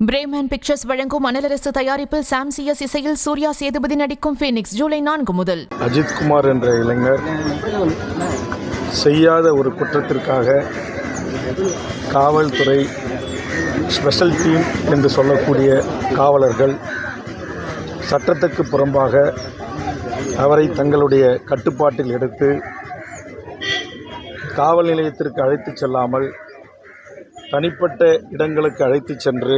Bremen pictures வழங்கும் அனலரசு தயாரிப்பில் சாம் CS இசையில் சூர்யா சேதுபதி நடிக்கும் ஃபீனிக்ஸ் ஜூலை 4 முதல். அஜித் குமார் என்ற இளைஞர் செய்யாத ஒரு குற்றத்திற்காக காவல்துறை ஸ்பெஷல் டீம் என்று சொல்லக்கூடிய காவலர்கள் சட்டத்துக்கு புறம்பாக அவரை தங்களுடைய கட்டுப்பாட்டில் எடுத்து காவல் நிலையத்திற்கு அழைத்து செல்லாமல் தனிப்பட்ட இடங்களுக்கு அழைத்து சென்று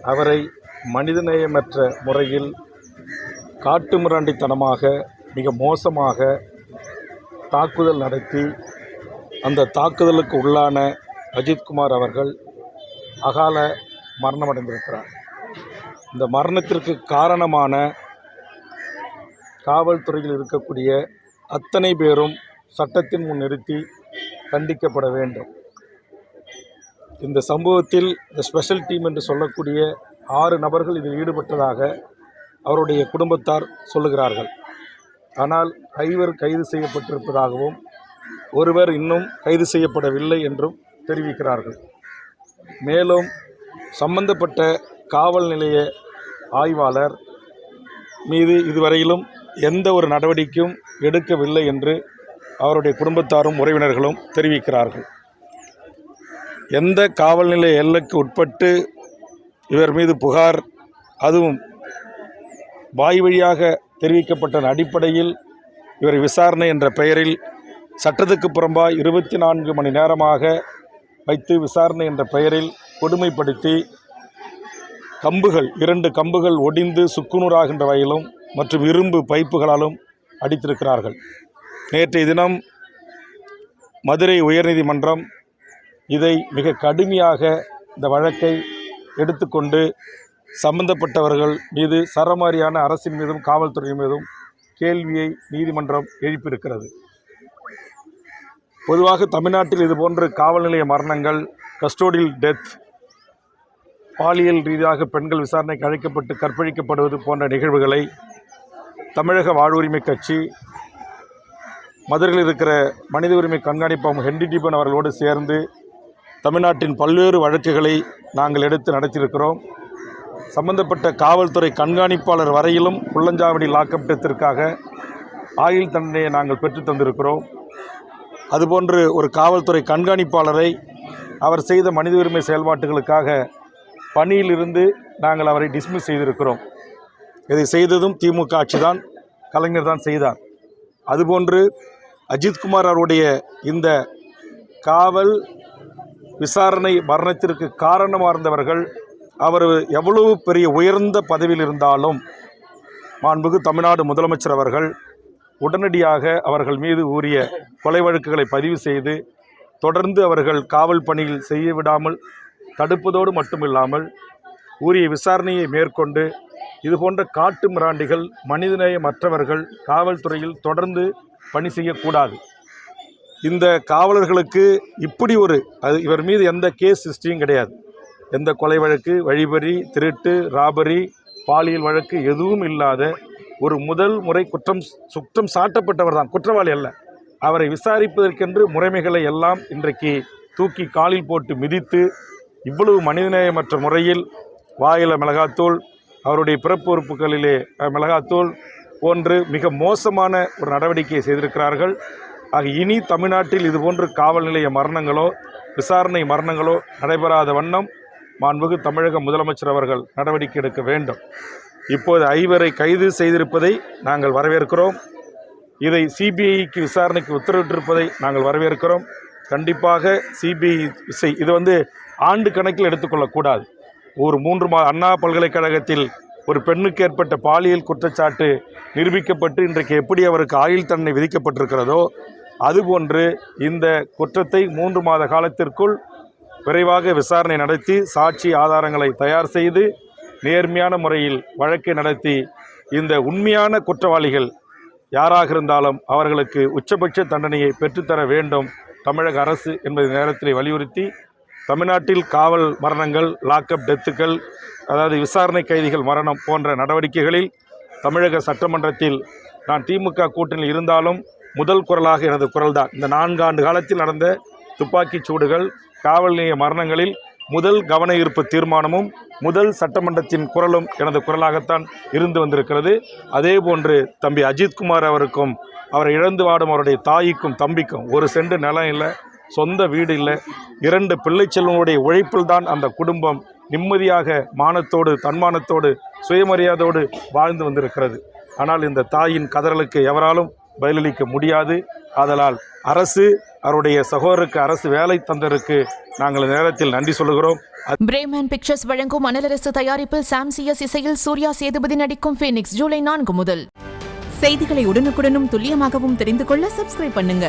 அவரை மனிதநேயமற்ற முறையில் காட்டுமிராண்டித்தனமாக மிக மோசமாக தாக்குதல் நடத்தி அந்த தாக்குதலுக்கு உள்ளான அஜித்குமார் அவர்கள் அகால மரணமடைந்திருக்கிறார். இந்த மரணத்திற்கு காரணமான காவல்துறையில் இருக்கக்கூடிய அத்தனை பேரும் சட்டத்தின் முன் நிறுத்தி கண்டிக்கப்பட வேண்டும். இந்த சம்பவத்தில் இந்த ஸ்பெஷல் டீம் என்று சொல்லக்கூடிய 6 நபர்கள் இதில் ஈடுபட்டதாக அவருடைய குடும்பத்தார் சொல்லுகிறார்கள். ஆனால் 5 கைது செய்யப்பட்டிருப்பதாகவும் ஒருவர் இன்னும் கைது செய்யப்படவில்லை என்றும் தெரிவிக்கிறார்கள். மேலும் சம்பந்தப்பட்ட காவல் நிலைய ஆய்வாளர் மீது இதுவரையிலும் எந்த ஒரு நடவடிக்கையும் எடுக்கவில்லை என்று அவருடைய குடும்பத்தாரும் உறவினர்களும் தெரிவிக்கிறார்கள். எந்த காவல் நிலைய எல்லைக்கு உட்பட்டு இவர் மீது புகார், அதுவும் வாய் வழியாக தெரிவிக்கப்பட்ட அடிப்படையில் இவர் விசாரணை என்ற பெயரில் சட்டத்துக்கு புறம்பாக 24 மணி நேரமாக வைத்து விசாரணை என்ற பெயரில் கொடுமைப்படுத்தி கம்புகள் 2 கம்புகள் ஒடிந்து சுக்குநூறாகின்ற வகையிலும் மற்றும் இரும்பு பைப்புகளாலும் அடித்திருக்கிறார்கள். நேற்றைய தினம் மதுரை உயர்நீதிமன்றம் இதை மிக கடுமையாக இந்த வழக்கை எடுத்துக்கொண்டு சம்பந்தப்பட்டவர்கள் மீது சரமாரியான அரசின் மீதும் காவல்துறை மீதும் கேள்வியை நீதிமன்றம் எழுப்பியிருக்கிறது. பொதுவாக தமிழ்நாட்டில் இதுபோன்ற காவல் நிலைய மரணங்கள், கஸ்டோடியல் டெத், பாலியல் ரீதியாக பெண்கள் விசாரணைக்கு அழைக்கப்பட்டு கற்பழிக்கப்படுவது போன்ற நிகழ்வுகளை தமிழக வாழ்வுரிமை கட்சி, மதுரையில் இருக்கிற மனித உரிமை கண்காணிப்பாளர் ஹென்றி டிபன் அவர்களோடு சேர்ந்து தமிழ்நாட்டின் பல்வேறு வழக்குகளை நாங்கள் எடுத்து நடத்தியிருக்கிறோம். சம்பந்தப்பட்ட காவல்துறை கண்காணிப்பாளர் வரையிலும் குள்ளஞ்சாவடி லாக்அப் டெத்திற்காக ஆயுள் தண்டனையை நாங்கள் பெற்று தந்திருக்கிறோம். அதுபோன்று ஒரு காவல்துறை கண்காணிப்பாளரை அவர் செய்த மனித உரிமை செயல்பாட்டுகளுக்காக பணியிலிருந்து நாங்கள் அவரை டிஸ்மிஸ் செய்திருக்கிறோம். இதை செய்ததும் திமுக ஆட்சிதான், கலைஞர் தான் செய்தார். அதுபோன்று அஜித்குமார் அவருடைய இந்த காவல் விசாரணை மரணத்திற்கு காரணமாக இருந்தவர்கள், அவர் எவ்வளவு பெரிய உயர்ந்த பதவியில் இருந்தாலும் மாண்புமிகு தமிழ்நாடு முதலமைச்சர் அவர்கள் உடனடியாக அவர்கள் மீது உரிய கொலை வழக்குகளை பதிவு செய்து தொடர்ந்து அவர்கள் காவல் பணியில் செய்ய விடாமல் தடுப்பதோடு மட்டுமில்லாமல் உரிய விசாரணையை மேற்கொண்டு இதுபோன்ற காட்டு மிராண்டிகள், மனிதநேயமற்றவர்கள் காவல்துறையில் தொடர்ந்து பணி செய்யக்கூடாது. இந்த காவலர்களுக்கு இப்படி இவர் மீது எந்த கேஸ் ஹிஸ்டரியும் கிடையாது. எந்த கொலை வழக்கு, வழிபறி, திருட்டு, ராபரி, பாலியல் வழக்கு எதுவும் இல்லாத ஒரு முதல் முறை குற்றம் சாட்டப்பட்டவர் தான், குற்றவாளி அல்ல. அவரை விசாரிப்பதற்கென்று முறைமைகளை எல்லாம் இன்றைக்கு தூக்கி காலில் போட்டு மிதித்து இவ்வளவு மனிதநேயமற்ற முறையில் வாயில மிளகாத்தூள், அவருடைய பிறப்பு உறுப்புகளிலே மிளகாத்தூள் போன்று மிக மோசமான ஒரு நடவடிக்கையை செய்திருக்கிறார்கள். ஆக இனி தமிழ்நாட்டில் இதுபோன்று காவல் நிலைய மரணங்களோ விசாரணை மரணங்களோ நடைபெறாத வண்ணம் மாண்புமிகு தமிழக முதலமைச்சர் அவர்கள் நடவடிக்கை எடுக்க வேண்டும். இப்போது 5 கைது செய்திருப்பதை நாங்கள் வரவேற்கிறோம். இதை சிபிஐக்கு விசாரணைக்கு உத்தரவிட்டிருப்பதை நாங்கள் வரவேற்கிறோம். கண்டிப்பாக சிபிஐ இது ஆண்டு கணக்கில் எடுத்துக்கொள்ளக்கூடாது. ஒரு 3 அண்ணா பல்கலைக்கழகத்தில் ஒரு பெண்ணுக்கு ஏற்பட்ட பாலியல் குற்றச்சாட்டு நிரூபிக்கப்பட்டு இன்றைக்கு எப்படி அவருக்கு ஆயுள் தண்டனை விதிக்கப்பட்டிருக்கிறதோ அதுபோன்று இந்த குற்றத்தை 3 மாத காலத்திற்குள் விரைவாக விசாரணை நடத்தி சாட்சி ஆதாரங்களை தயார் செய்து நேர்மையான முறையில் வழக்கை நடத்தி இந்த உண்மையான குற்றவாளிகள் யாராக இருந்தாலும் அவர்களுக்கு உச்சபட்ச தண்டனையை பெற்றுத்தர வேண்டும் தமிழக அரசு என்பதை நேரத்தில் வலியுறுத்தி, தமிழ்நாட்டில் காவல் மரணங்கள், லாக்அப் டெத்துக்கள், அதாவது விசாரணை கைதிகள் மரணம் போன்ற நடவடிக்கைகளில் தமிழக சட்டமன்றத்தில் நான் திமுக கூட்டணியில் இருந்தாலும் முதல் குரலாக எனது குரல் தான். இந்த 4 ஆண்டு காலத்தில் நடந்த துப்பாக்கிச் சூடுகள், காவல் நிலைய மரணங்களில் முதல் கவன ஈர்ப்பு தீர்மானமும் முதல் சட்டமன்றத்தின் குரலும் எனது குரலாகத்தான் இருந்து வந்திருக்கிறது. அதே போன்று தம்பி அஜித்குமார் அவருக்கும் அவரை இழந்து வாடும் அவருடைய தாய்க்கும் தம்பிக்கும் 1 சென்ட் நிலம் இல்லை, சொந்த வீடு இல்லை, 2 பிள்ளை செல்வனுடைய உழைப்பில் தான் அந்த குடும்பம் நிம்மதியாக மானத்தோடு தன்மானத்தோடு சுயமரியாதையோடு வாழ்ந்து வந்திருக்கிறது. ஆனால் இந்த தாயின் கதறலுக்கு எவராலும் பதிலளிக்க முடியாது. ஆதலால் அரசு அவருடைய சகோதரருக்கு அரசு வேலை தந்ததற்கு நாங்கள் நேரத்தில் நன்றி சொல்லுகிறோம். பிரேமேன் பிக்சர்ஸ் வழங்கும் மணலரசு தயாரிப்பில் சாம் சிஎஸ் இசையில் சூர்யா சேதுபதி நடிக்கும் ஃபீனிக்ஸ் ஜூலை 4 முதல். செய்திகளை உடனுக்குடனும் துல்லியமாகவும் தெரிந்து கொள்ள சப்ஸ்கிரைப் பண்ணுங்க.